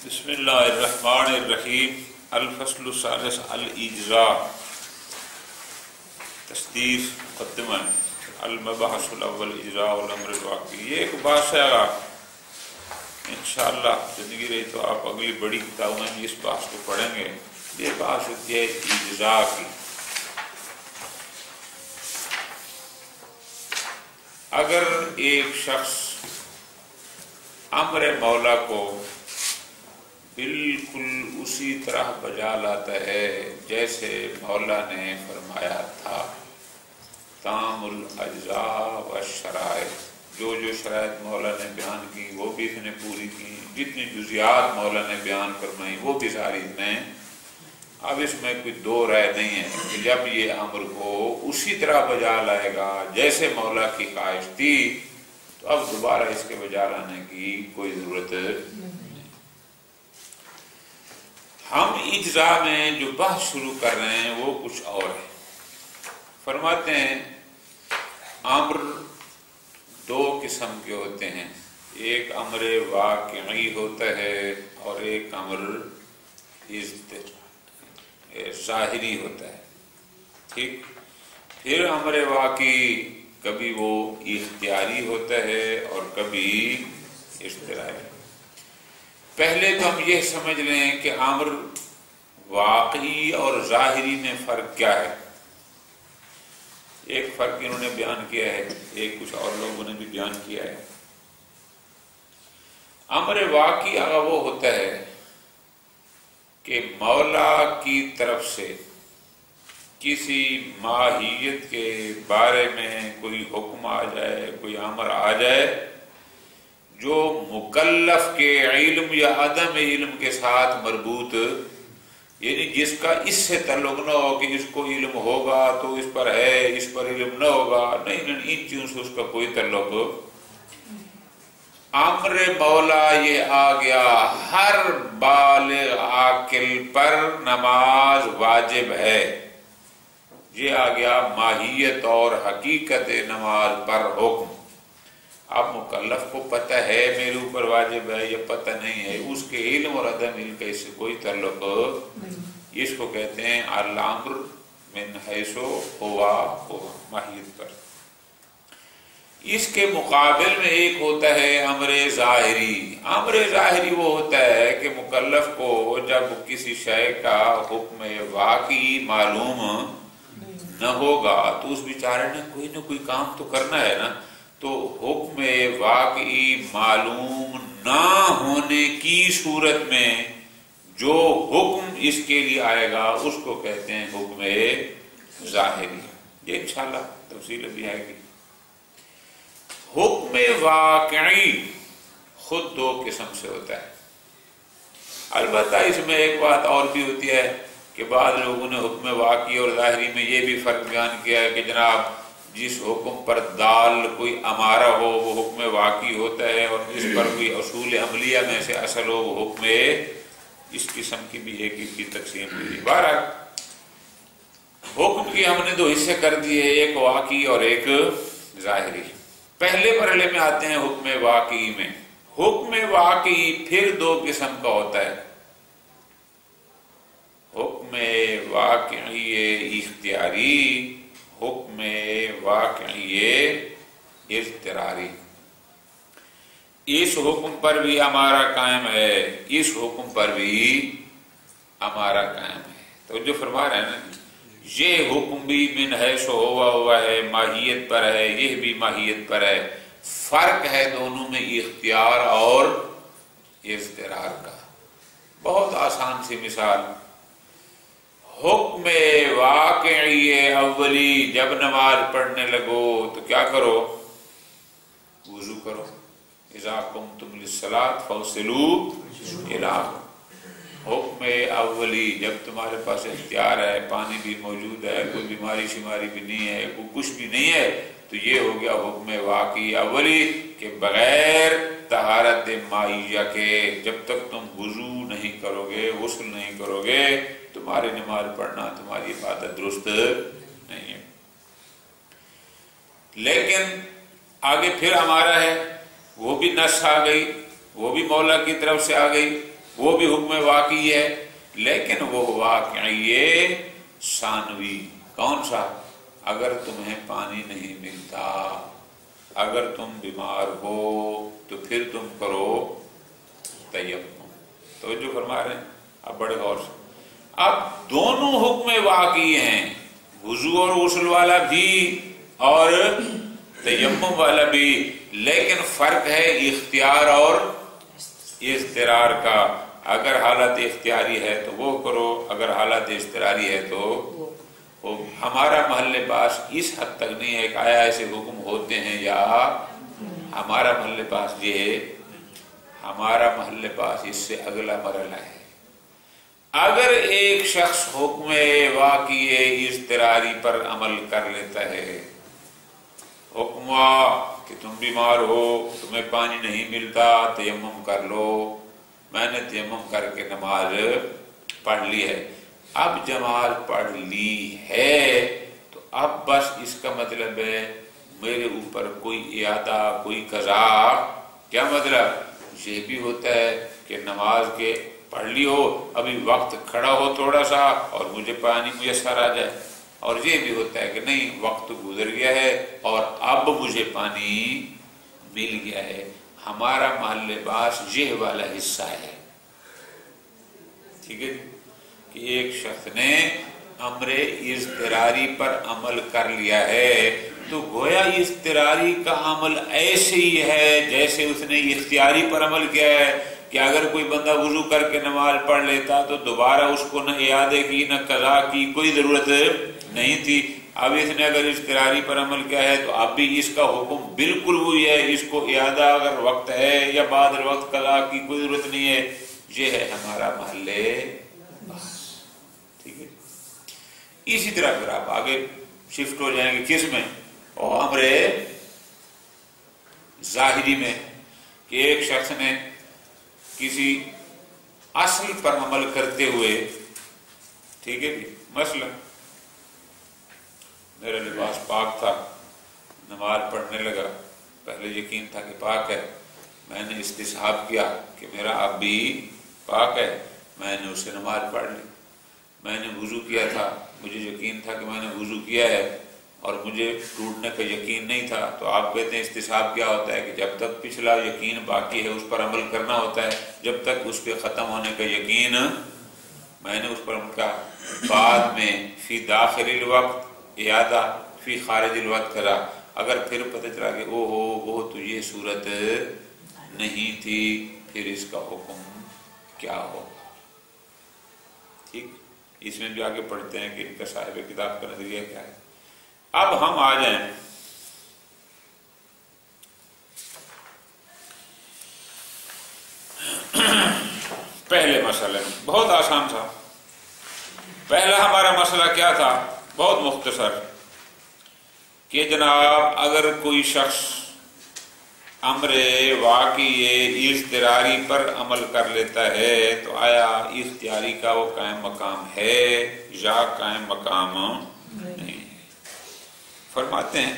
بسم اللہ الرحمن الرحیم۔ الفصل الثالث الاجزاء، تصدیق مقدمہ، المبحث الاول اجزاء الامر الواقعی۔ یہ ایک بحث ہے، انشاءاللہ زندگی رہی تو آپ اگلی بڑی کتابوں میں اس بحث کو پڑھیں گے۔ یہ بحث ہوتی ہے اجزاء کی۔ اگر ایک شخص امر مولا کو بالکل اسی طرح بجا لاتا ہے جیسے مولا نے فرمایا تھا، تام الاجزاء والشرائط، جو شرائط مولا نے بیان کی وہ بھی اس نے پوری کی، جتنی جزیات مولا نے بیان فرمائی وہ بھی ساری نے۔ اب اس میں کوئی دو رائے نہیں ہے کہ جب یہ امر کو اسی طرح بجا لائے گا جیسے مولا کی خواہش تھی تو اب دوبارہ اس کے بجا لانے کی کوئی ضرورت نہیں۔ ہم اجزاء میں جو بحث شروع کر رہے ہیں وہ کچھ اور ہے۔ فرماتے ہیں امر دو قسم کے ہوتے ہیں، ایک امر واقعی ہوتا ہے اور ایک امر ظاہری ہوتا ہے، ٹھیک۔ پھر امر واقعی کبھی وہ اختیاری ہوتا ہے اور کبھی اضطراری۔ پہلے تو ہم یہ سمجھ لیں کہ امر واقعی اور ظاہری میں فرق کیا ہے۔ ایک فرق انہوں نے بیان کیا ہے، ایک کچھ اور لوگوں نے بھی بیان کیا ہے۔ امر واقعی اگر وہ ہوتا ہے کہ مولا کی طرف سے کسی ماہیت کے بارے میں کوئی حکم آ جائے، کوئی امر آ جائے جو مکلف کے علم یا عدم علم کے ساتھ مربوط، یعنی جس کا اس سے تعلق نہ ہو کہ اس کو علم ہوگا تو اس پر ہے، اس پر علم نہ ہوگا، نہیں، ان چیزوں سے اس کا کوئی تعلق۔ امر مولا یہ آ گیا ہر بالغ عاقل پر نماز واجب ہے، یہ آ گیا ماہیت اور حقیقت نماز پر حکم۔ اب مکلف کو پتہ ہے میرے اوپر واجب ہے یا پتہ نہیں ہے، اس کے علم اور عدم علم کا اس سے کوئی تعلق نہیں۔ اس کو کہتے ہیں الامر من حیث ہوا ماہیت پر۔ اس کے مقابل میں ایک ہوتا ہے امر ظاہری۔ امر ظاہری وہ ہوتا ہے کہ مکلف کو جب کسی شے کا حکم واقعی معلوم نہ ہوگا تو اس بیچارے نے کوئی نہ کوئی کام تو کرنا ہے نا، تو حکم واقعی معلوم نہ ہونے کی صورت میں جو حکم اس کے لیے آئے گا اس کو کہتے ہیں حکم ظاہری۔ یہ انشاءاللہ تفصیل بھی آئے گی۔ حکم واقعی خود دو قسم سے ہوتا ہے، البتہ اس میں ایک بات اور بھی ہوتی ہے کہ بعض لوگوں نے حکم واقعی اور ظاہری میں یہ بھی فرق بیان کیا ہے کہ جناب جس حکم پر دال کوئی امارہ ہو وہ حکم واقعی ہوتا ہے، اور جس پر کوئی اصول عملیہ میں سے اصل ہو وہ حکم، اس قسم کی بھی ایک کی تقسیم ہوئی۔ بہرحال حکم کی ہم نے دو حصے کر دیے، ایک واقعی اور ایک ظاہری۔ پہلے مرحلے میں آتے ہیں حکم واقعی میں۔ حکم واقعی پھر دو قسم کا ہوتا ہے، حکم واقعی اختیاری، حکم واقعی اضطراری۔ اس حکم پر بھی ہمارا قائم ہے، اس حکم پر بھی ہمارا قائم ہے۔ تو جو فرما رہے ہیں نا، یہ حکم بھی من حیث ہوا ہے، ماہیت پر ہے، یہ بھی ماہیت پر ہے۔ فرق ہے دونوں میں اختیار اور اضطرار کا۔ بہت آسان سی مثال، حکم واقعی اولی، جب نماز پڑھنے لگو تو کیا کرو؟ وضو کرو۔ اذا قمتم للصلاۃ فاغسلوا وجوہکم۔ حکم اولی، جب تمہارے پاس اختیار ہے، پانی بھی موجود ہے، کوئی بیماری شماری بھی نہیں ہے، کوئی کچھ بھی نہیں ہے، تو یہ ہو گیا حکم واقعی اولی کہ بغیر طہارت مائیہ کے جب تک تم وضو نہیں کرو گے، غسل نہیں کرو گے، تمہاری نماز پڑھنا، تمہاری عبادت درست نہیں ہے۔ لیکن آگے پھر ہمارا ہے، وہ بھی نص آ گئی، وہ بھی مولا کی طرف سے آ گئی، وہ بھی حکم واقعی ہے، لیکن وہ واقعی ثانوی کون سا؟ اگر تمہیں پانی نہیں ملتا، اگر تم بیمار ہو تو پھر تم کرو تیمم۔ توجہ فرما رہے ہیں؟ اب بڑے غور سے، اب دونوں حکم واقعی ہیں، وضو اور غسل والا بھی اور تیمم والا بھی، لیکن فرق ہے اختیار اور اضطرار کا۔ اگر حالت اختیاری ہے تو وہ کرو، اگر حالت اضطراری ہے تو ہمارا محل پاس اس حد تک نہیں ہے کہ آیا ایسے حکم ہوتے ہیں، یا ہمارا محل پاس یہ، ہمارا محل پاس اس سے اگلا مرحلہ ہے۔ اگر ایک شخص حکم واقعی اضطراری پر عمل کر لیتا ہے، حکم کہ تم بیمار ہو، تمہیں پانی نہیں ملتا، تیمم کر لو، میں نے تیمم کر کے نماز پڑھ لی ہے، اب نماز پڑھ لی ہے تو اب بس اس کا مطلب ہے میرے اوپر کوئی اعادہ، کوئی قضا۔ کیا مطلب؟ یہ بھی ہوتا ہے کہ نماز کے پڑھ لی ہو، ابھی وقت کھڑا ہو تھوڑا سا اور مجھے پانی میسر آ جائے، اور یہ بھی ہوتا ہے کہ نہیں وقت گزر گیا ہے اور اب مجھے پانی مل گیا ہے۔ ہمارا محل باس یہ والا حصہ ہے، ٹھیک ہے، کہ ایک شخص نے امر اضطراری پر عمل کر لیا ہے تو گویا اضطراری کا عمل ایسے ہی ہے جیسے اس نے اختیاری پر عمل کیا ہے، کہ اگر کوئی بندہ وضو کر کے نماز پڑھ لیتا تو دوبارہ اس کو نہ اعادے کی نہ قضا کی کوئی ضرورت نہیں تھی۔ اب اس نے اگر اضطراری پر عمل کیا ہے تو اب بھی اس کا حکم بالکل وہی ہے، اس کو اعادہ اگر وقت ہے یا بعد وقت قضا کی کوئی ضرورت نہیں ہے۔ یہ ہے ہمارا محل بس، ٹھیک ہے۔ اسی طرح پھر آپ آگے شفٹ ہو جائیں گے کس میں؟ اور امر ظاہری میں، کہ ایک شخص نے کسی اصل پر عمل کرتے ہوئے، ٹھیک ہے جی، مثلا میرا لباس پاک تھا، نماز پڑھنے لگا، پہلے یقین تھا کہ پاک ہے، میں نے استصحاب کیا کہ میرا اب بھی پاک ہے، میں نے اس سے نماز پڑھ لی۔ میں نے وضو کیا تھا، مجھے یقین تھا کہ میں نے وضو کیا ہے اور مجھے ٹوٹنے کا یقین نہیں تھا، تو آپ کہتے ہیں استصحاب کیا ہوتا ہے کہ جب تک پچھلا یقین باقی ہے اس پر عمل کرنا ہوتا ہے، جب تک اس کے ختم ہونے کا یقین، میں نے اس پر عمل کیا، بعد میں فی داخل الوقت اعادہ، فی خارج الوقت کرا، اگر پھر پتہ چلا کہ او ہو وہ تو یہ صورت نہیں تھی، پھر اس کا حکم کیا ہوگا؟ ٹھیک، اس میں بھی آگے پڑھتے ہیں کہ ان کا صاحب کتاب کا نظریہ کیا ہے۔ اب ہم آ جائیں پہلے مسئلے میں، بہت آسان تھا۔ پہلا ہمارا مسئلہ کیا تھا؟ بہت مختصر، کہ جناب اگر کوئی شخص امر واقعی اضطراری پر عمل کر لیتا ہے تو آیا اختیاری کا وہ قائم مقام ہے یا قائم مقام نہیں ہے؟ فرماتے ہیں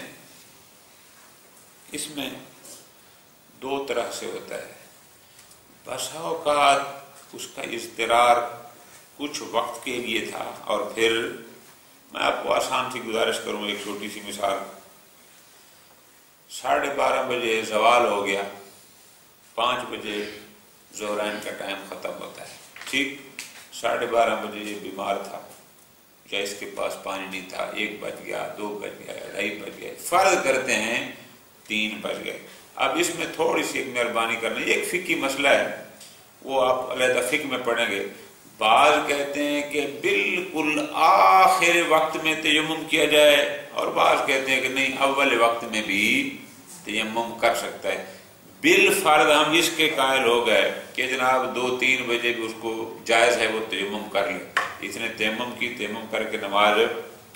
اس میں دو طرح سے ہوتا ہے۔ بسا اوقات اس کا اضطرار کچھ وقت کے لیے تھا، اور پھر میں آپ کو آسان سی گزارش کروں، ایک چھوٹی سی مثال، 12:30 بجے زوال ہو گیا، 5 بجے ظہرین کا ٹائم ختم ہوتا ہے، ٹھیک، 12:30 بجے یہ بیمار تھا یا اس کے پاس پانی نہیں تھا، 1 بج گیا، 2 بج گیا، 2:30 بج گئے، فرض کرتے ہیں 3 بج گئے۔ اب اس میں تھوڑی سی ایک مہربانی کرنا، ایک فقہی مسئلہ ہے، وہ آپ علیحدہ فقہ میں پڑھیں گے۔ بعض کہتے ہیں کہ بالکل آخر وقت میں تیمم کیا جائے، اور بعض کہتے ہیں کہ نہیں اول وقت میں بھی تیمم کر سکتا ہے۔ بالفرض ہم اس کے قائل ہو گئے کہ جناب 2-3 بجے بھی اس کو جائز ہے وہ تیمم کر لے، اس نے تیمم کی، تیمم کر کے نماز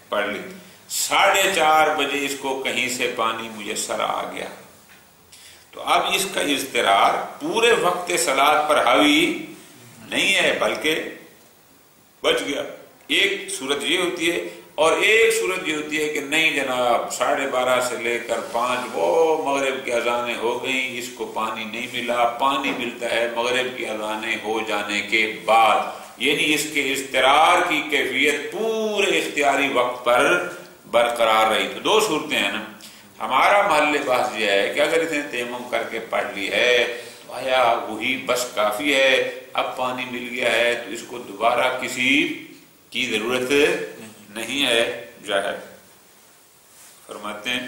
پڑھ لی، 4:30 بجے اس کو کہیں سے پانی میسر آ گیا، تو اب اس کا اضطرار پورے وقت صلاۃ پر حاوی نہیں ہے بلکہ بچ گیا۔ ایک صورت یہ ہوتی ہے اور ایک صورت یہ ہوتی ہے کہ نہیں جناب 12:30 سے لے کر 5 وہ مغرب کی اذانیں ہو گئیں، اس کو پانی نہیں ملا، پانی ملتا ہے مغرب کی اذانیں ہو جانے کے بعد، یعنی اس کے اضطرار کی کیفیت پورے اختیاری وقت پر برقرار رہی۔ تو دو صورتیں ہیں نا۔ ہمارا محل بحث یہ ہے کہ اگر اس نے تیمم کر کے پڑھ لی ہے تو آیا وہی بس کافی ہے، اب پانی مل گیا ہے تو اس کو دوبارہ کسی کی ضرورت نہیں ہے؟ ظاہر فرماتے ہیں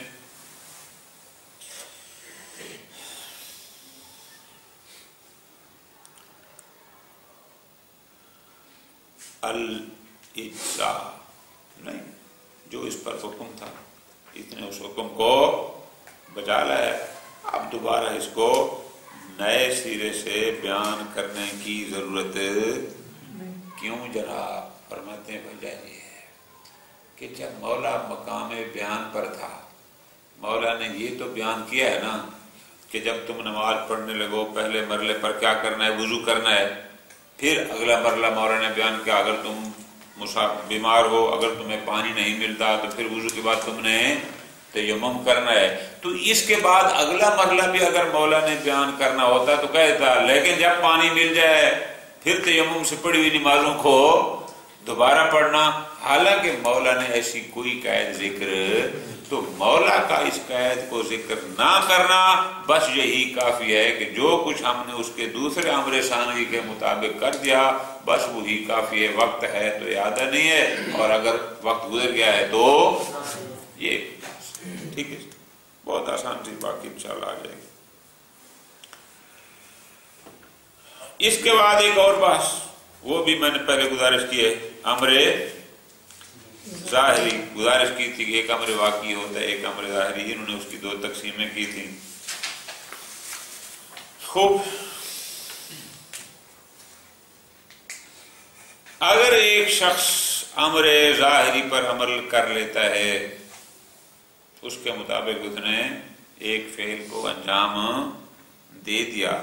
الاجزاء نہیں، جو اس پر حکم تھا اس نے اس حکم کو بجا لایا، اب دوبارہ اس کو نئے سرے سے بیان کرنے کی ضرورت کیوں جناب؟ فرماتے ہیں وجہ یہ ہے کہ جب مولا مقام بیان پر تھا، مولا نے یہ تو بیان کیا ہے نا کہ جب تم نماز پڑھنے لگو پہلے مرحلے پر کیا کرنا ہے؟ وضو کرنا ہے۔ پھر اگلا مرحلہ مولا نے بیان کیا اگر تم بیمار ہو، اگر تمہیں پانی نہیں ملتا تو پھر وضو کے بعد تم نے تیمم کرنا ہے۔ تو اس کے بعد اگلا مرحلہ بھی اگر مولا نے بیان کرنا ہوتا تو کہتا لیکن جب پانی مل جائے پھر تیمم سے پڑھی ہوئی نمازوں کو دوبارہ پڑھنا، حالانکہ مولا نے ایسی کوئی قید ذکر، تو مولا کا اس قید کو ذکر نہ کرنا بس یہی کافی ہے کہ جو کچھ ہم نے اس کے دوسرے امر ثانوی کے مطابق کر دیا بس وہی کافی ہے، وقت ہے تو اعادہ نہیں ہے، اور اگر وقت گزر گیا ہے تو یہ ٹھیک ہے۔ بہت آسان سی، باقی انشاءاللہ آ جائے گی۔ اس کے بعد ایک اور بحث، وہ بھی میں نے پہلے گزارش کی ہے، امر ظاہری گزارش کی تھی کہ ایک امر واقعی ہوتا ہے ایک امر ظاہری، انہوں نے اس کی 2 تقسیمیں کی تھیں۔ خوب، اگر ایک شخص امر ظاہری پر عمل کر لیتا ہے، اس کے مطابق اس نے ایک فعل کو انجام دے دیا،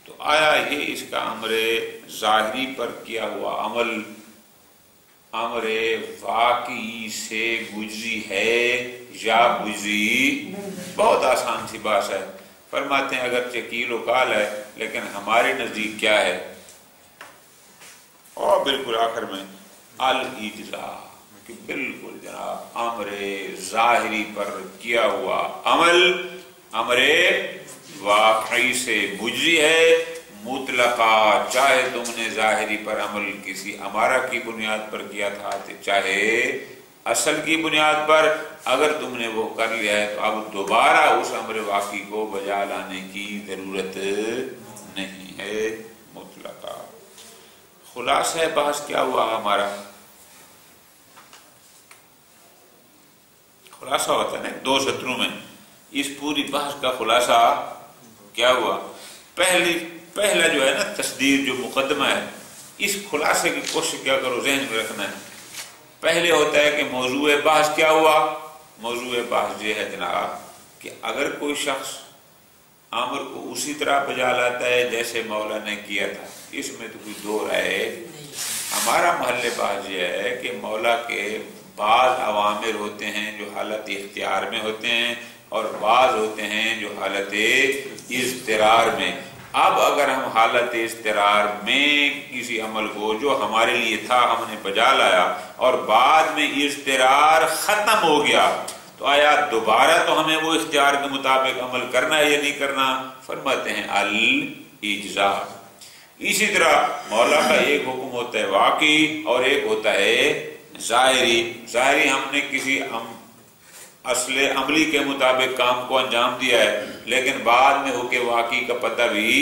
تو آیا یہ اس کا امر ظاہری پر کیا ہوا عمل امر واقعی سے گزری ہے یا گزری؟ بہت آسان سی بات ہے۔ فرماتے ہیں اگرچہ کیل و کال ہے لیکن ہمارے نزدیک کیا ہے؟ اور بالکل آخر میں الاجزاء، کہ بالکل جناب امر ظاہری پر کیا ہوا عمل امر واقعی سے گزری ہے مطلقہ، چاہے تم نے ظاہری پر عمل کسی امارہ کی بنیاد پر کیا تھا چاہے اصل کی بنیاد پر، اگر تم نے وہ کر لیا ہے تو اب دوبارہ اس امر واقعی کو بجا لانے کی ضرورت نہیں ہے، مطلقہ۔ خلاصہ بحث کیا ہوا ہمارا؟ خلاصہ ہوتا ہے نا 2 سطروں میں، اس پوری بحث کا خلاصہ کیا ہوا؟ پہلا جو ہے نا تصدیر جو مقدمہ ہے، اس خلاصے کی کوشش کیا کرو ذہن میں رکھنا ہے۔ پہلے ہوتا ہے کہ موضوع بحث کیا ہوا؟ موضوع بحث یہ ہے جناب کہ اگر کوئی شخص امر کو اسی طرح بجا لاتا ہے جیسے مولا نے کیا تھا، اس میں تو کوئی دو رائے۔ ہمارا محل بحث یہ ہے کہ مولا کے بعض اوامر ہوتے ہیں جو حالت اختیار میں ہوتے ہیں اور بعض ہوتے ہیں جو حالت اضطرار میں۔ اب اگر ہم حالت اضطرار میں کسی عمل کو جو ہمارے لیے تھا ہم نے بجا لایا اور بعد میں اضطرار ختم ہو گیا تو آیا دوبارہ تو ہمیں وہ اختیار کے مطابق عمل کرنا ہے یا نہیں کرنا؟ فرماتے ہیں الاجزاء۔ اسی طرح مولا کا ایک حکم ہوتا ہے واقعی اور ایک ہوتا ہے ظاہری۔ ظاہری ہم نے کسی اصل عملی کے مطابق کام کو انجام دیا ہے لیکن بعد میں ہو کے واقعی کا پتہ بھی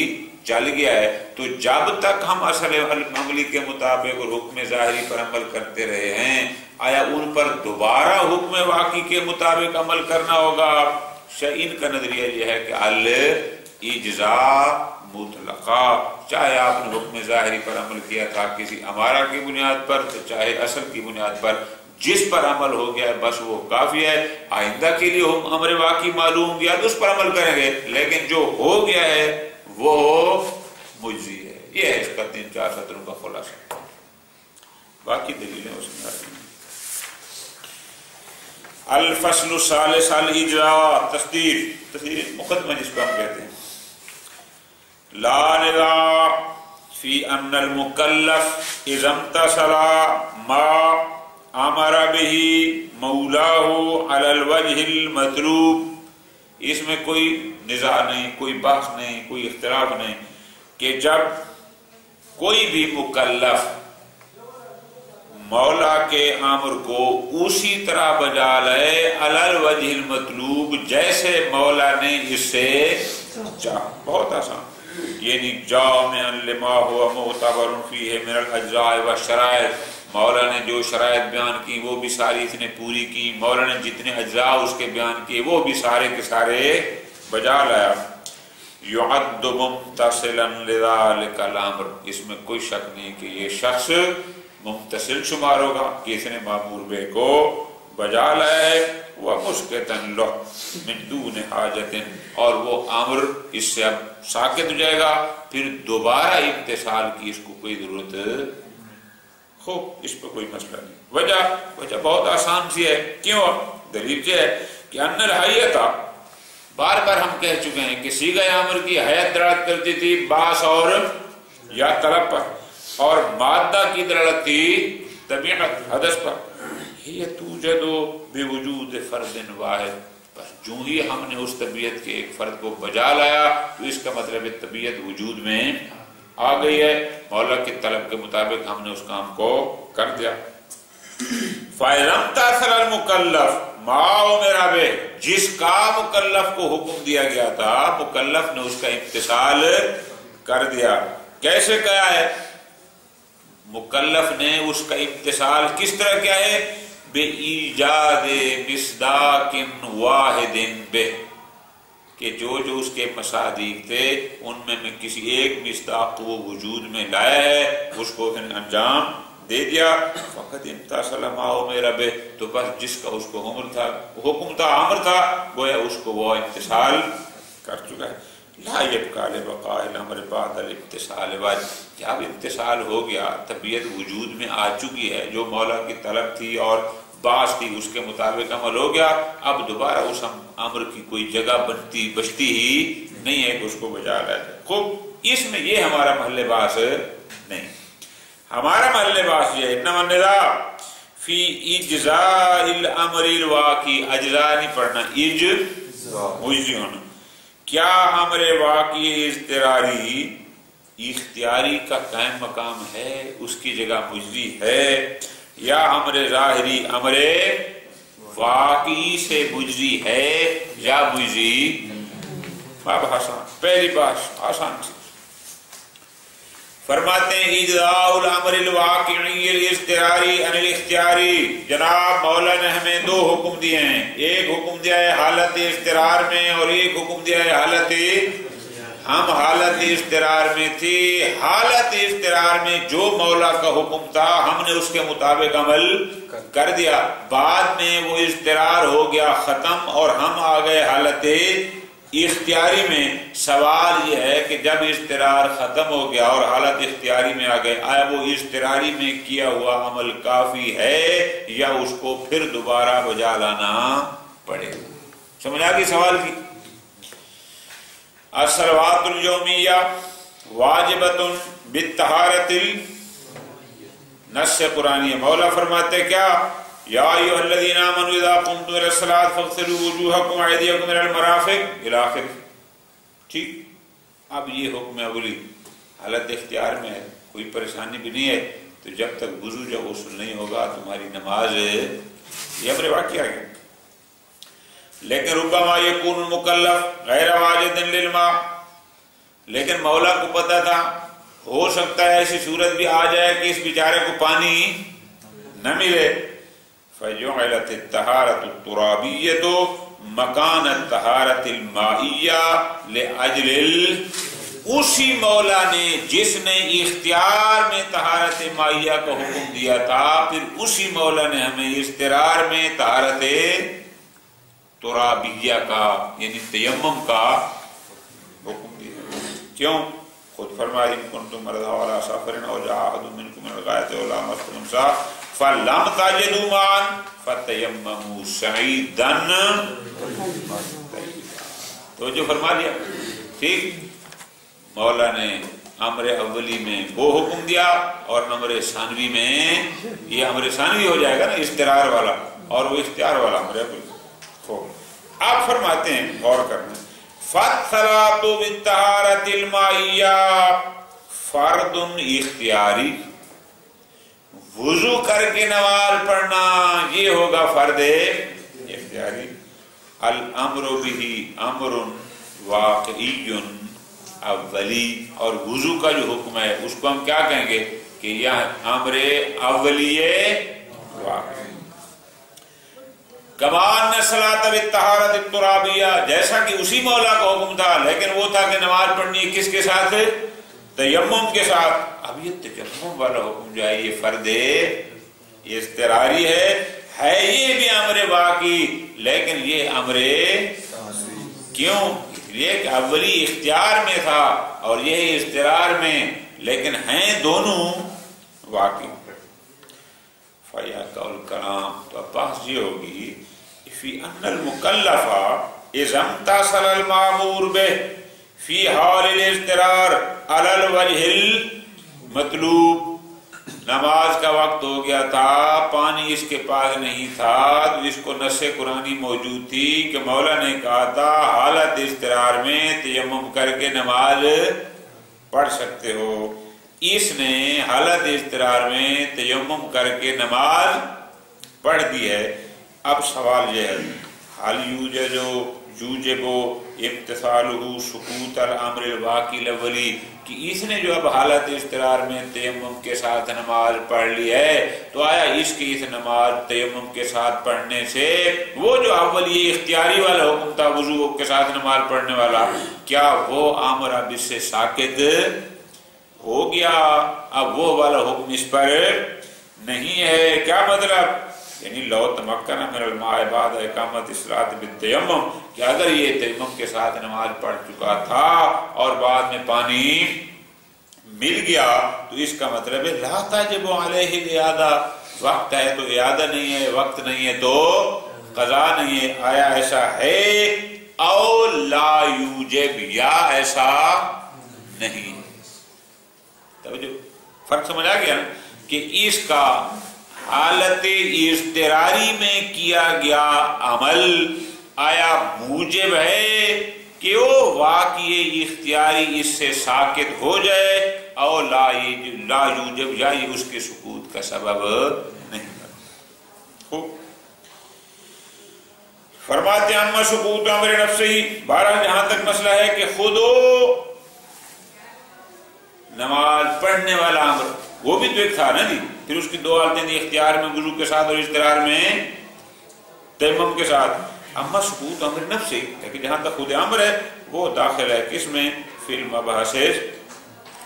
چل گیا ہے، تو جب تک ہم اصل عملی کے مطابق اور حکم ظاہری پر عمل کرتے رہے ہیں آیا ان پر دوبارہ حکم واقعی کے مطابق عمل کرنا ہوگا؟ ان کا نظریہ یہ ہے کہ الاجزاء مطلقہ، چاہے آپ نے حکم ظاہری پر عمل کیا تھا کسی امارہ کی بنیاد پر تو چاہے اصل کی بنیاد پر، جس پر عمل ہو گیا ہے بس وہ کافی ہے۔ آئندہ کے لیے ہم امر واقعی معلوم گیا تو اس پر عمل کریں گے، لیکن جو ہو گیا ہے وہ مجزی ہے۔ یہ ہے اس کا 3-4 سطروں کا خلاصہ، باقی دلیلیں اس میں آتی ہیں۔ الفصل الثالث الاجراء، تصدیر مقدمہ جس کو ہم کہتے ہیں. لا نزاع فی ان المکلف اذا امتثل ما امر به مولاه علی الوجه المطلوب. اس میں کوئی نزاع نہیں، کوئی بحث نہیں، کوئی اختلاف نہیں کہ جب کوئی بھی مکلف مولا کے امر کو اسی طرح بجا لے علی الوجہ المطلوب جیسے مولا نے اس سے چاہا. بہت آسان. یعنی جامعا لما ہوا معتبر فیہ من الاجزاء والشرائط، مولا نے جو شرائط بیان کی وہ بھی ساری اس نے پوری کی، مولا نے جتنے اجزاء اس کے بیان کیے وہ بھی سارے کے سارے بجا لایا. یعد ممتثلا لذلک الامر، اس میں کوئی شک نہیں کہ یہ شخص ممتثل شمار ہوگا کہ اس نے مامور بے کو بجا لایا ہے. ومسکتن لہ من دون حاجت، اور وہ امر اس سے اب ساکت ہو جائے گا، پھر دوبارہ امتثال کی اس کو کوئی ضرورت. خوب، اس پہ کوئی مسئلہ نہیں. وجہ بہت آسان سی ہے. کیوں؟ دلیل یہ ہے کہ ان الحیت، بار بار ہم کہہ چکے ہیں کہ صیغہ امر کی حیت دلالت کرتی تھی باس اور یا طلب پر، اور مادہ کی دلالت تھی طبیعت حدث پر. یہ توجد بوجود فرد واحد، بس جو ہی ہم نے اس طبیعت کے ایک فرد کو بجا لایا تو اس کا مطلب ہے طبیعت وجود میں آ گئی ہے. مولا کے طلب کے مطابق ہم نے اس کام کو کر دیا. فَإِذَا امْتَثَلَ الْمُكَلَّفُ مَا أُمِرَ بِهِ، جس کا مکلف کو حکم دیا گیا تھا مکلف نے اس کا امتثال کر دیا. کیسے کیا ہے؟ مکلف نے اس کا امتثال کس طرح کیا ہے؟ بِإِيجَادِ مِصْدَاقٍ وَاحِدٍ بِهِ، کہ جو اس کے مصادیق تھے ان میں کسی ایک مصداق کو وجود میں لایا ہے، اس کو انجام دے دیا. فقط امتثل ما امر به، تو بس جس کا اس کو حکم تھا امر تھا گویا اس کو وہ امتثال کر چکا ہے. لا يبقى لبقاء الامر بعد الامتثال واجب، جب امتثال ہو گیا طبیعت وجود میں آ چکی ہے، جو مولا کی طلب تھی اور باس تھی اس کے مطابق عمل ہو گیا، اب دوبارہ اس امر کی کوئی جگہ بچتی ہی نہیں ہے کہ اس کو بجا لایا جائے. خوب، اس میں یہ ہمارا محل باس نہیں. ہمارا محل باس یہ ہے انما النزاع فی اجزاء الامر الواقعی، اجزاء نہیں پڑھنا، مجزی ہونا. کیا امر واقعی اضطراری اختیاری کا قائم مقام ہے، اس کی جگہ مجزی ہے، یا امر ظاہری امر واقعی سے مجزی ہے یا مجزی؟ باب آسان، پہلی بات آسان سی. فرماتے ہیں اجزاء الامر الواقعی الاضطراری عن الاختیاری. جناب مولا نے ہمیں دو حکم دیے ہیں، ایک حکم دیا ہے حالت اضطرار میں اور ایک حکم دیا ہے حالت، ہم حالت اضطرار میں تھی. حالت اضطرار میں جو مولا کا حکم تھا ہم نے اس کے مطابق عمل کر دیا. بعد میں وہ اضطرار ہو گیا ختم اور ہم آ گئے حالت اختیاری میں. سوال یہ ہے کہ جب اضطرار ختم ہو گیا اور حالت اختیاری میں آ گئے، آیا وہ اضطراری میں کیا ہوا عمل کافی ہے یا اس کو پھر دوبارہ بجا لانا پڑے گا؟ سمجھ آ گئی سوال کی؟ الصلوات اليومیہ واجبۃ بالطہارۃ، نص قرآنی. مولا فرماتے کیا؟ یا ایھا الذین آمنوا اذا قمتم الى الصلاۃ فاغسلوا وجوہکم وایدیکم الى المرافق الی آخر. ٹھیک، اب یہ حکم اولی حالت اختیار میں ہے، کوئی پریشانی بھی نہیں ہے، تو جب تک وضو جب غسل نہیں ہوگا تمہاری نماز، یہ امر واقعہ ہے. لیکن ربما یکون المکلف غیر واجد للماء، لیکن مولا کو پتہ تھا ہو سکتا ہے ایسی صورت بھی آ جائے کہ اس بیچارے کو پانی نہ ملے. فجعلت الطہارۃ الترابیۃ مکان الطہارۃ المائیہ لأجل، اسی مولا نے جس نے اختیار میں طہارت مائیہ کا حکم دیا تھا پھر اسی مولا نے ہمیں اضطرار میں طہارت ترابیہ کا یعنی تیمم کا حکم دیا. کیوں؟ خود فرمایا ان کنتم مرضی وعلی سفر او جاء احد منکم من الغائط او لامستم النساء فَلَمْ تَجِدُوا مَاءً فَتَيَمَّمُوا صَعِيدًا تو جو فرما لیا ٹھیک. مولا نے امر اولی میں وہ حکم دیا اور امر ثانوی میں یہ امر ثانوی ہو جائے گا نا استقرار والا اور وہ اختیار والا امر اولی. آپ فرماتے ہیں غور کرنا فَالصَّلَاةُ بِالطَّهَارَةِ الْمَائِيَّةِ فرض اختیاری. وضو کر کے نماز پڑھنا یہ ہوگا فرض اختیاری. الامر به امر واقعی اولی. اور وضو کا جو حکم ہے اس کو ہم کیا کہیں گے کہ یہ امر اولی واقعی. کمان الصلاۃ بالطہارۃ الترابیہ جیسا کہ اسی مولا کا حکم تھا لیکن وہ تھا کہ نماز پڑھنی ہے کس کے ساتھ تیمم کے ساتھ. اب یہ تیمم والا حکم جو ہے یہ فرض اضطراری ہے یہ بھی امر واقعی لیکن یہ امر کیوں یہ کہ اولی اختیار میں تھا اور یہ اضطرار میں لیکن ہیں دونوں واقعی. فیا قول کلام تو بحث یہ ہوگی فی ان المکلف اذا امتثل المامور به فی حال الاضطرار علی الوجہ المطلوب. نماز کا وقت ہو گیا تھا پانی اس کے پاس نہیں تھا تو اس کو نص قرآنی موجود تھی کہ مولا نے کہا تھا حالت اضطرار میں تیمم کر کے نماز پڑھ سکتے ہو. اس نے حالت اضطرار میں تیمم کر کے نماز پڑھ دی ہے. اب سوال یہ ہے حل یوجب امتثالہ سقوط الامر الواقعی الاولی کہ اس نے جو اب حالت اضطرار میں تیمم کے ساتھ نماز پڑھ لی ہے تو آیا اس کی اس نماز تیمم کے ساتھ پڑھنے سے وہ جو اول یہ اختیاری والا حکم تھا وضو کے ساتھ نماز پڑھنے والا کیا وہ امر اب اس سے ساقط ہو گیا؟ اب وہ والا حکم اس پر نہیں ہے. کیا مطلب یعنی لو تمکن من الماء بعد اقامت الصلاۃ بالتیمم کہ اگر یہ تیمم کے ساتھ نماز پڑھ چکا تھا اور بعد میں پانی مل گیا تو اس کا مطلب ہے لا تجب علیہ الاعادہ. وقت ہے تو اعادہ نہیں ہے وقت نہیں ہے تو قضا نہیں ہے. آیا ایسا ہے او لا یوجب یا ایسا نہیں. توجہ فرق سمجھ آ گیا کہ اس کا حالت اضطراری میں کیا گیا عمل آیا موجب ہے کہ وہ واقعی اختیاری اس سے ساقط ہو جائے اور لا یوجب یا یہ اس کے سقوط کا سبب نہیں بنے. فرماتے ہیں اما سقوط امر نفسی. بہرحال جہاں تک مسئلہ ہے کہ خود نماز پڑھنے والا امر وہ بھی تو ایک تھا نا جی. پھر اس کی دو حالتیں تھیں اختیار میں وضو کے ساتھ اور اضطرار میں تیمم کے ساتھ. اما سقوط امر نفسی لیکن جہاں تک خود امر ہے وہ داخل ہے کس میں فی المباحث.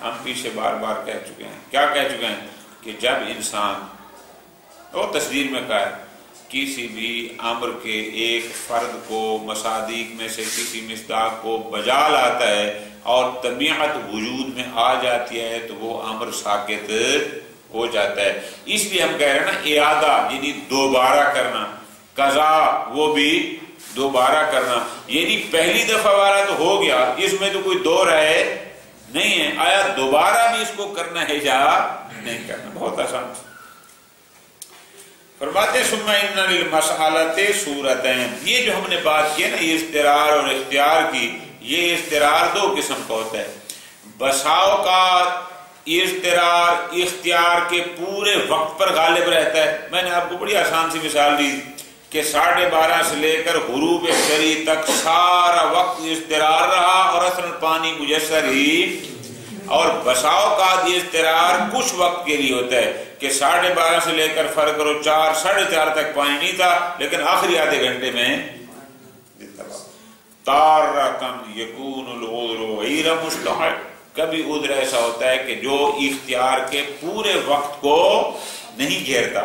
ہم پیچھے بار بار کہہ چکے ہیں کیا کہہ چکے ہیں کہ جب انسان اور تصدیر میں کہا ہے کسی بھی امر کے ایک فرد کو مصادیق میں سے کسی مصداق کو بجا لاتا ہے اور طبیعت وجود میں آ جاتی ہے تو وہ امر ساقط ہو جاتا ہے. اس لیے ہم کہہ رہے ہیں نا اعادہ یعنی دوبارہ کرنا, قضا وہ بھی دوبارہ کرنا. یعنی پہلی دفعہ والا تو ہو گیا اس میں تو کوئی دو رہے نہیں ہے. آیا دوبارہ بھی اس کو کرنا ہے یا نہیں کرنا؟ بہت آسان. فرماتے ثم ان للمسألۃ صورتین. یہ جو ہم نے بات کی ہے نا یہ اضطرار اور اختیار کی, یہ اضطرار دو قسم کا ہوتا ہے. بسا اوقات اضطرار اختیار کے پورے وقت پر غالب رہتا ہے. میں نے آپ کو بڑی آسان سی مثال دی کہ 12:30 سے لے کر غروب شری تک سارا وقت اضطرار رہا اور اصل پانی میسر ہی. اور بسا اوقات یہ اضطرار کچھ وقت کے لیے ہوتا ہے کہ 12:30 سے لے کر فرق کرو 4 ساڑھے 4 تک پانی نہیں تھا لیکن آخری آدھے گھنٹے میں تارتن یکون العذر غیر مستحق. کبھی عذر ایسا ہوتا ہے کہ جو اختیار کے پورے وقت کو نہیں گھیرتا.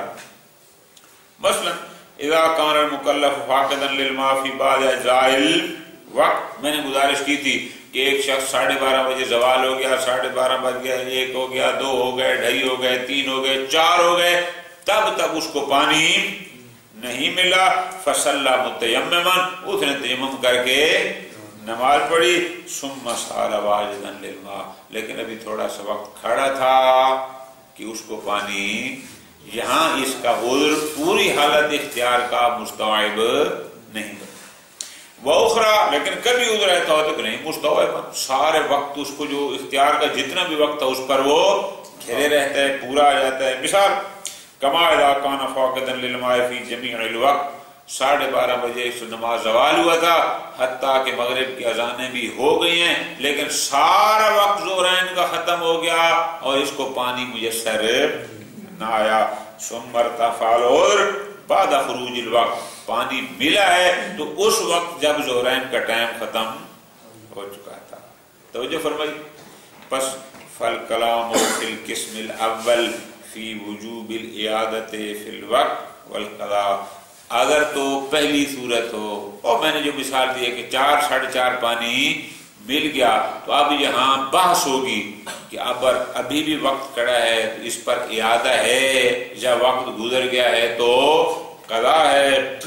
مثلا اذا کان المکلف فاقدا للماء فی بعض اجزاء الوقت. میں نے گزارش کی تھی کہ ایک شخص 12:30 بجے زوال ہو گیا, 12:30 بج گیا, 1 ہو گیا, 2 ہو گئے, 2:30 ہو گئے, 3 ہو گئے, 4 ہو گئے, تب تک اس کو پانی نہیں ملا. فصلی متیمما، اس نے تیمم کر کے نماز پڑھی. ثم سال واجدا للماء، لیکن ابھی تھوڑا سا وقت کھڑا تھا کہ اس کو پانی، یہاں اس کا عذر پوری حالت اختیار کا مستوعب نہیں. وَأُخْرَى، لیکن کبھی عذر رہتا ہو تو نہیں مستوعب، سارے وقت اس کو جو اختیار کا جتنا بھی وقت تھا اس پر وہ گھرے رہتا ہے، پورا آ جاتا ہے. مثال کما اذا کان فاقدا للماء فی جمیع الوقت، 12:30 بجے سے نماز زوال ہوا تھا، حتیٰ کہ مغرب کی اذانیں بھی ہو گئی ہیں، لیکن سارا وقت ظہرین کا ختم ہو گیا اور اس کو پانی میسر نہ آیا. ثم ارتفع العذر بعد خروج الوقت، پانی ملا ہے تو اس وقت جب ظہرین کا ٹائم ختم ہو چکا تھا. توجہ فرمائی. پس فالکلام فی القسم الاول فی وجوب الاعادۃ فی الوقت والقضاء، اگر تو پہلی صورت ہو، اور میں نے جو مثال دی ہے کہ 4 ساڑھے 4 پانی مل گیا، تو اب یہاں بحث ہوگی کہ ابھی بھی وقت کھڑا ہے تو اس پر اعادہ ہے یا وقت گزر گیا ہے تو قضا ہے.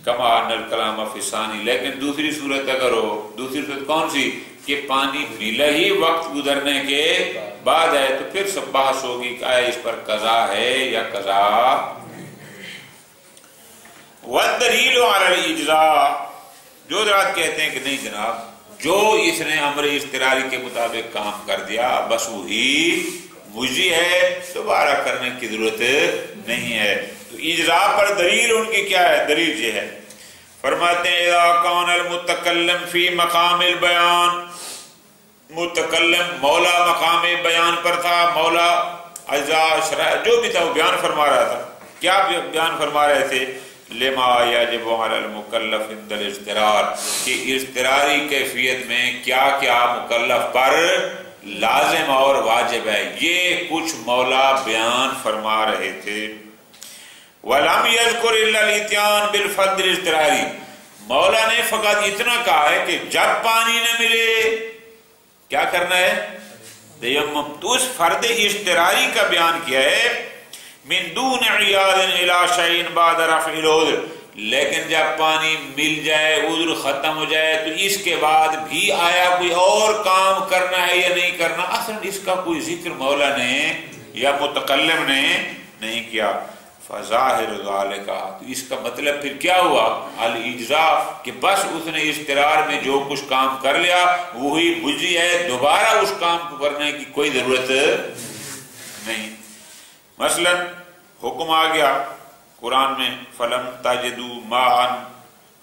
کما ان الکلام فی ثانی، لیکن دوسری صورت اگر ہو، دوسری صورت کون سی کہ پانی ملا ہی وقت گزرنے کے بعد ہے، تو پھر سب بحث ہوگی کہ اس پر قضا ہے یا قضا. والدلیل علی الاجزاء، جو حضرات کہتے ہیں کہ نہیں جناب، جو اس نے امر اضطراری کے مطابق کام کر دیا بس وہی مجزی ہے، دوبارہ کرنے کی ضرورت نہیں ہے. تو اجزاء پر دلیل ان کی کیا ہے؟ دلیل یہ ہے، فرماتے ہیں اذا کان المتکلم فی مقام البیان، متکلم مولا مقام بیان پر تھا، مولا اجزاء شرائع جو بھی تھا وہ بیان فرما رہا تھا. کیا بیان فرما رہے تھے؟ لما یجب علی المکلف عند الاضطرار، کہ اضطراری کیفیت میں کیا کیا مکلف پر لازم اور واجب ہے، یہ کچھ مولا بیان فرما رہے تھے. وَلَمْ يَذْكُرْ إِلَّا الْإِتْيَانَ بِالْفَرْضِ الْاضْطِرَارِ، مولا نے فقط اتنا کہا ہے کہ جب پانی نہ ملے کیا کرنا ہے؟ تیمم. تو اس فرض اضطراری کا بیان کیا ہے، من دون عیاد الی شیء بعد رفع العذر، لیکن جب پانی مل جائے، عذر ختم ہو جائے، تو اس کے بعد بھی آیا کوئی اور کام کرنا ہے یا نہیں کرنا، اصلا اس کا کوئی ذکر مولا نے یا متکلم نے نہیں کیا. فظاہر ذالک، تو اس کا مطلب پھر کیا ہوا؟ الاجزاء، کہ بس اس نے اضطرار میں جو کچھ کام کر لیا وہی مجزی ہے، دوبارہ اس کام کو کرنے کی کوئی ضرورت نہیں. مثلا حکم آ گیا قرآن میں فلم تجدوا ماء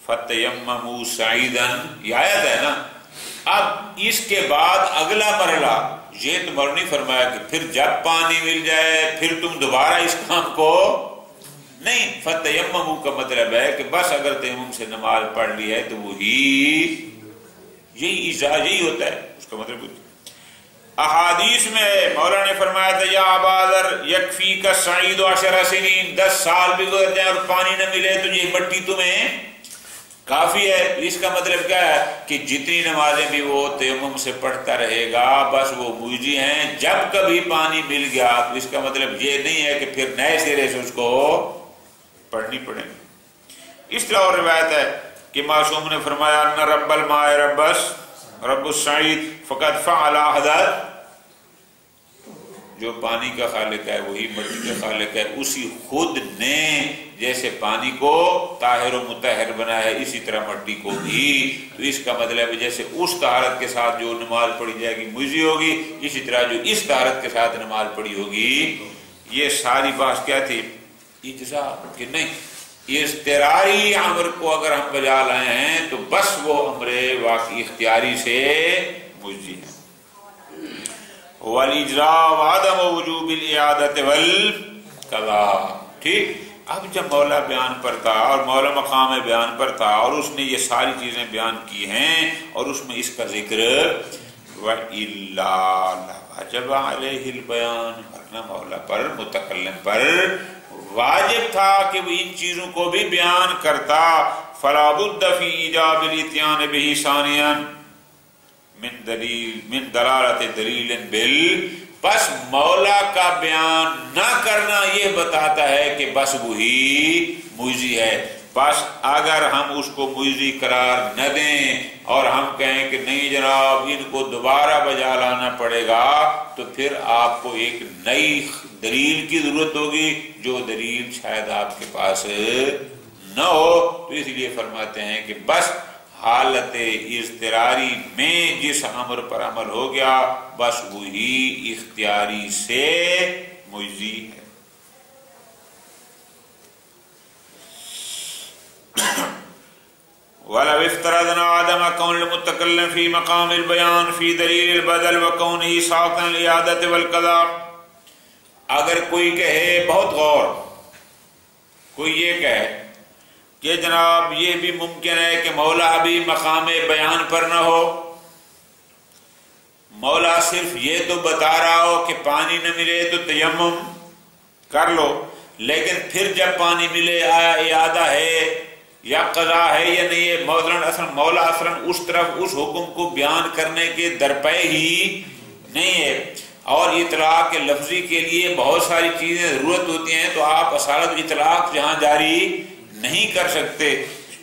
فتیمموا صعیدا، یہ آیت ہے نا. اب اس کے بعد اگلا مرحلہ یہ تو مر نہیں فرمایا کہ پھر جب پانی مل جائے پھر تم دوبارہ اس کام کو نہیں. فتیمموا کا مطلب ہے کہ بس اگر تیمم سے نماز پڑھ لی ہے تو وہی یہی اجزاء یہی ہوتا ہے، اس کا مطلب. احادیث میں مولا نے فرمایا تھا یا ابا ذر یکفیک الصعید 10 سنین، 10 سال بھی گزر جائیں اور پانی نہ ملے تو یہ مٹی تمہیں کافی ہے. اس کا مطلب کیا ہے کہ جتنی نمازیں بھی وہ تیمم سے پڑھتا رہے گا بس وہ مجزی ہیں. جب کبھی پانی مل گیا تو اس کا مطلب یہ نہیں ہے کہ پھر نئے سرے سے اس کو پڑھنی پڑے گی. اس طرح اور روایت ہے کہ معصوم نے فرمایا ان رب الماء رب الصعید فقد فعل حدث، جو پانی کا خالق ہے وہی مٹی کا خالق ہے، اسی خود نے جیسے پانی کو طاہر و مطہر بنا ہے اسی طرح مٹی کو بھی. تو اس کا مطلب ہے جیسے اس طہارت کے ساتھ جو نماز پڑھی جائے گی مجزی ہوگی، اسی طرح جو اس طہارت کے ساتھ نماز پڑھی ہوگی. یہ ساری بات کیا تھی؟ اجزاء. کہ نہیں اضطراری امر کو اگر ہم بجا لائے ہیں تو بس وہ امر واقعی اختیاری سے مجزی ہے. والاجزاء وعدم وجوب الاعادۃ والقضاء. ٹھیک. اب جب مولا بیان پر تھا اور مولا مقام بیان پر تھا اور اس نے یہ ساری چیزیں بیان کی ہیں اور اس میں اس کا ذکر وَإِلَّا وَجَبَ عَلَيْهِ الْبَيَانُ، ورنہ مولا پر متکلم پر واجب تھا کہ وہ ان چیزوں کو بھی بیان کرتا. فَلَا بُدَّ فِي إِيجَابِ الْإِتْيَانِ بِهِ ثَانِيًا من دلالت دلیل بل، بس مولا کا بیان نہ کرنا یہ بتاتا ہے کہ بس وہی مجزی ہے. بس اگر ہم اس کو مجزی قرار نہ دیں اور ہم کہیں کہ نہیں جناب ان کو دوبارہ بجا لانا پڑے گا، تو پھر آپ کو ایک نئی دلیل کی ضرورت ہوگی، جو دلیل شاید آپ کے پاس نہ ہو. تو اس لیے فرماتے ہیں کہ بس حالت اضطراری میں جس امر پر عمل ہو گیا بس وہی اختیاری سے مجزی ہے. وَلَوْ افْتَرَضْنَا عَدَمَ كَوْنِ الْمُتَكَلِّمِ فِي مَقَامِ الْبَيَانِ فِي دَلِيلِ الْبَدَلِ وَكَوْنِهِ سَاقًا لِلْإِعَادَةِ وَالْقَضَاءِ. اگر کوئی کہے، بہت غور، کوئی یہ کہے کہ جناب یہ بھی ممکن ہے کہ مولا ابھی مقام بیان پر نہ ہو، مولا صرف یہ تو بتا رہا ہو کہ پانی نہ ملے تو تیمم کر لو، لیکن پھر جب پانی ملے آیا اعادہ ہے یا قضا ہے یا نہیں ہے. مولا اصلا اس طرف اس حکم کو بیان کرنے کے درپے ہی نہیں ہے. اور اطلاق کے لفظی کے لیے بہت ساری چیزیں ضرورت ہوتی ہیں، تو آپ اصالت اطلاق جہاں جاری نہیں کر سکتے.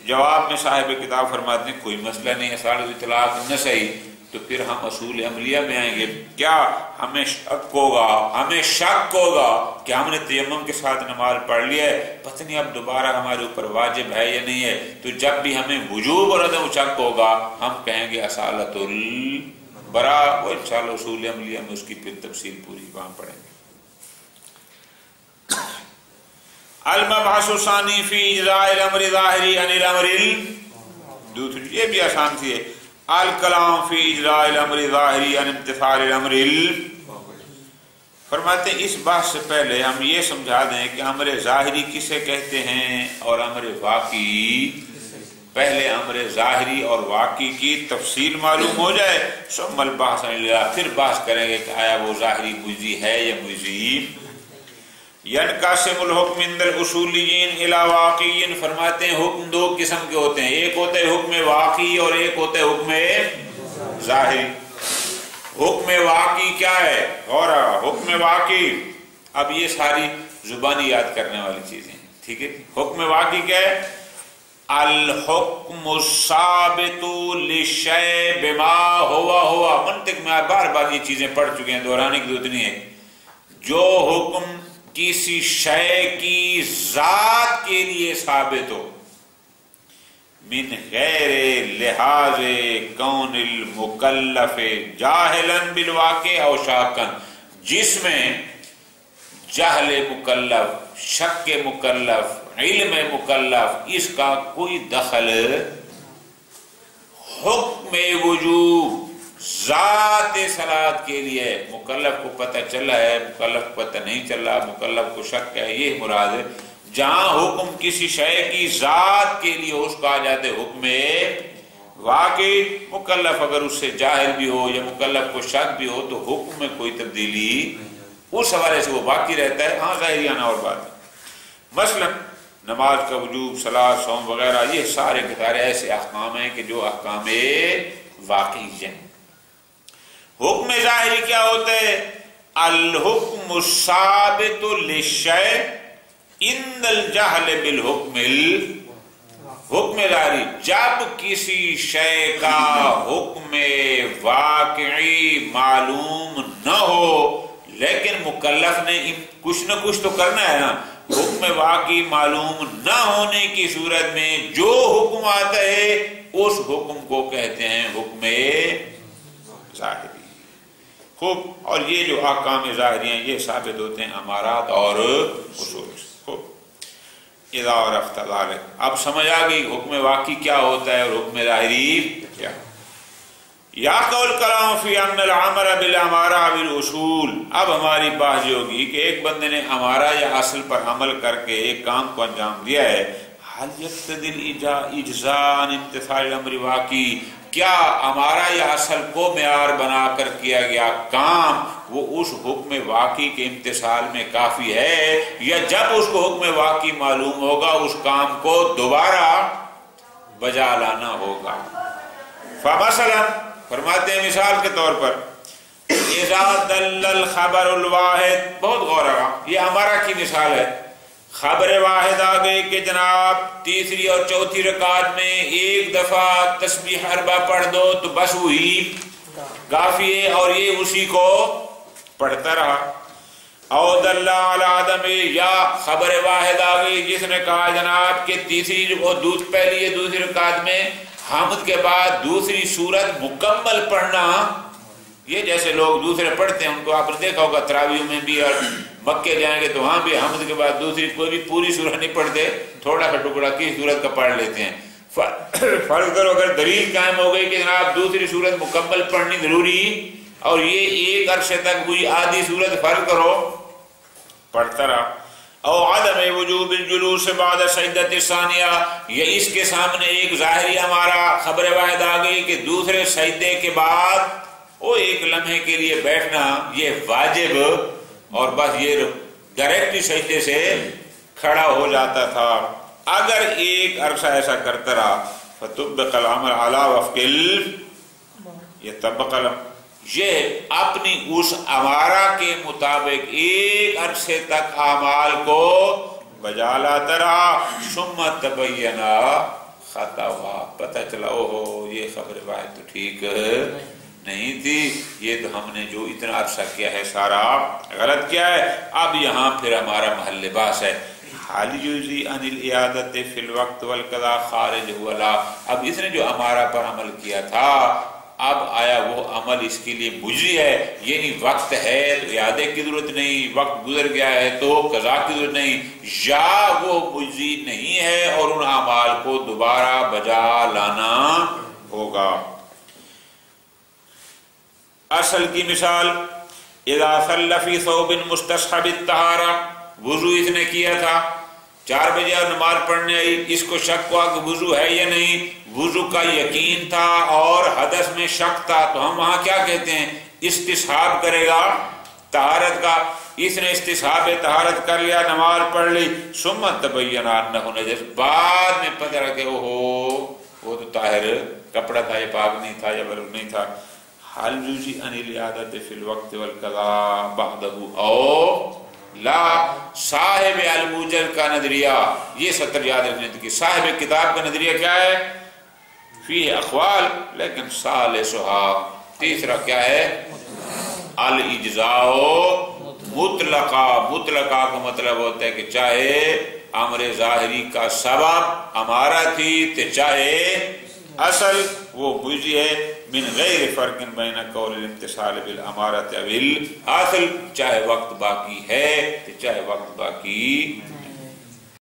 جواب میں صاحب کتاب فرماتے ہیں کوئی مسئلہ نہیں، اصالت اطلاق نہ صحیح، تو پھر ہم اصول عملیہ میں آئیں گے. کیا ہمیں شک ہوگا کہ ہم نے تیمم کے ساتھ نماز پڑھ لی ہے، پتہ نہیں اب دوبارہ ہمارے اوپر واجب ہے یا نہیں ہے. تو جب بھی ہمیں وجوب اور عدم شک ہوگا ہم کہیں گے اصالت البرا. وہ انشاءاللہ اصول عملیہ میں اس کی پھر تفصیل پوری وہاں پڑھیں گے. المبحث الثانی فی اجزاء الامر ظاہری عن الامر دوسری، یہ بھی آسان سی ہے. الکلام فی اجزاء الامر ظاہری عن امتثال الامر. فرماتے ہیں اس بات سے پہلے ہم یہ سمجھا دیں کہ امر ظاہری کسے کہتے ہیں اور امر واقعی. پہلے امر ظاہری اور واقعی کی تفصیل معلوم ہو جائے، ثم البحث عن اللہ، پھر بحث کریں گے کہ آیا وہ ظاہری مجزی ہے یا مجزی. ینقسم الحکم عند الاصولیین الی واقعی. فرماتے ہیں حکم دو قسم کے ہوتے ہیں، ایک ہوتا ہے حکم واقعی اور ایک ہوتا ہے حکم ظاہری. حکم واقعی کیا ہے؟ اور حکم واقعی، اب یہ ساری زبانی یاد کرنے والی چیزیں ہیں، ٹھیک ہے. حکم واقعی کیا ہے؟ الحکم الثابت للشیء بما ہوا. منطق میں بار بار یہ چیزیں پڑھ چکے ہیں، دہرانے کی ضرورت نہیں ہے. جو حکم کسی شے کی ذات کے لیے ثابت ہو، من غیر لحاظ کون المکلف جاہلا بالواقع او شاکا، جس میں جہل مکلف، شک مکلف، علم مکلف اس کا کوئی دخل. حکم وجوب ذات صلاۃ کے لیے مکلف کو پتہ چلا ہے، مکلف کو پتہ نہیں چلا، مکلف کو شک ہے، یہ مراد ہے. جہاں حکم کسی شے کی ذات کے لیے اس کو آ جاتے حکم واقعی. مکلف اگر اس سے جاہل بھی ہو یا مکلف کو شک بھی ہو تو حکم میں کوئی تبدیلی اس حوالے سے وہ باقی رہتا ہے. ہاں ظاہری آنا اور بات ہے. مثلا نماز کا وجوب، صلاۃ، صوم وغیرہ، یہ سارے کے سارے ایسے احکام ہیں کہ جو احکام واقعی ہیں. حکم ظاہری کیا ہوتا ہے؟ الحکم الثابت للشیء عند الجہل بالحکم. حکم ظاہری جب کسی شے کا حکم واقعی معلوم نہ ہو، لیکن مکلف نے کچھ نہ کچھ تو کرنا ہے نا. حکم واقعی معلوم نہ ہونے کی صورت میں جو حکم آتا ہے اس حکم کو کہتے ہیں حکم ظاہری. خوب. اور یہ جو احکام ظاہری ہیں یہ ثابت ہوتے ہیں امارات اور اصول. خوب. اذا عرفت ذلک، اب سمجھ آ گئی حکم واقعی کیا ہوتا ہے اور حکم ظاہری کیا. یا قول کلام فی ان العمر بالامارہ بالاصول. اب ہماری بات یہ ہوگی کہ ایک بندے نے امارہ یا اصل پر عمل کر کے ایک کام کو انجام دیا ہے. حل یقتضی الاجزاء عن امتثال الامر واقعی، کیا امارہ یا اصل کو معیار بنا کر کیا گیا کام وہ اس حکم واقعی کے امتثال میں کافی ہے، یا جب اس کو حکم واقعی معلوم ہوگا اس کام کو دوبارہ بجا لانا ہوگا. فمثلا فرماتے ہیں مثال کے طور پر اذا دل الخبر الواحد، بہت غور رہا، یہ ہمارا کی مثال ہے. خبر واحد آ گئی کہ جناب تیسری اور چوتھی رکعت میں ایک دفعہ تسبیح اربع پڑھ دو تو بس وہی کافی ہے، اور یہ اسی کو پڑھتا رہا. او دل علی عدم، یا خبر واحد آ گئی جس نے کہا جناب کہ تیسری جو پہلی دوسری رکعت میں حمد کے بعد دوسری سورت مکمل پڑھنا. یہ جیسے لوگ دوسرے پڑھتے ہیں ان کو آپ نے دیکھا ہوگا تراویح میں بھی، اور مکے جائیں گے تو وہاں بھی حمد کے بعد دوسری کوئی بھی پوری سورت نہیں پڑھتے، تھوڑا سا ٹکڑا کی سورت کا پڑھ لیتے ہیں. فرض کرو اگر دلیل قائم ہو گئی کہ جناب دوسری سورت مکمل پڑھنی ضروری، اور یہ ایک عرصے تک کوئی آدھی سورت فرض کرو پڑھتا رہا. او عدم وجوب الجلوس بعد سجدۃ الثانیہ، یہ اس کے سامنے ایک ظاہری ہمارا خبر واحد آ گئی کہ دوسرے سجدے کے بعد وہ ایک لمحے کے لیے بیٹھنا یہ واجب، اور بس یہ ڈائریکٹ سجدے سے کھڑا ہو جاتا تھا. اگر ایک عرصہ ایسا کرتا رہا فطبق العمل علی وفق يطبق یہ اپنی اس امارہ کے مطابق ایک عرصے تک اعمال کو بجا لاتا رہا. ثم تبین خطا ہوا، پتہ چلا اوہو یہ خبر واحد تو ٹھیک نہیں تھی، یہ تو ہم نے جو اتنا عرصہ کیا ہے سارا غلط کیا ہے. اب یہاں پھر ہمارا محل بحث ہے، حال یوزی ان الاعادت فی الوقت والقضاء خارج ہوا. اب اس نے جو ہمارا پر عمل کیا تھا، اب آیا وہ عمل اس کے لیے مجزی ہے، یعنی وقت ہے تو اعادے کی ضرورت نہیں، وقت گزر گیا ہے تو قضاء کی ضرورت نہیں، یا وہ مجزی نہیں ہے اور ان اعمال کو دوبارہ بجا لانا ہوگا. اصل کی مثال، اذا صلی فی ثوب مستصحب الطہارہ، وضو اس نے کیا تھا، 4 بجے اور نماز پڑھنے آئی، اس کو شک ہوا کہ وضو ہے یا نہیں، وضو کا یقین تھا اور حدث میں شک تھا، تو ہم وہاں کیا کہتے ہیں، استصحاب کرے گا طہارت کا. اس نے استصحاب طہارت کر لیا، نماز پڑھ لی. ثم تبین انہ نجس، بعد میں پتہ رہا کہ وہ تو طاہر کپڑا تھا، یہ پاک نہیں تھا یا بلغ نہیں تھا. حل یوزی ان الاعادت فی الوقت والقضاء بعدہ او لا. صاحب الموجز کا نظریہ، یہ سطر یاد رکھنے کی، صاحب کتاب کا نظریہ کیا ہے، فی اقوال لیکن ثالثھا، تیسرا کیا ہے، الاجزاء مطلقہ. مطلقہ کا مطلب ہوتا ہے کہ چاہے امر ظاہری کا سبب ہمارا تھی تو چاہے اصل وہ مجزی ہے، من غیر فرق بین قول الامتصال بالامارۃ او الاصل، چاہے وقت باقی ہے تو چاہے وقت باقی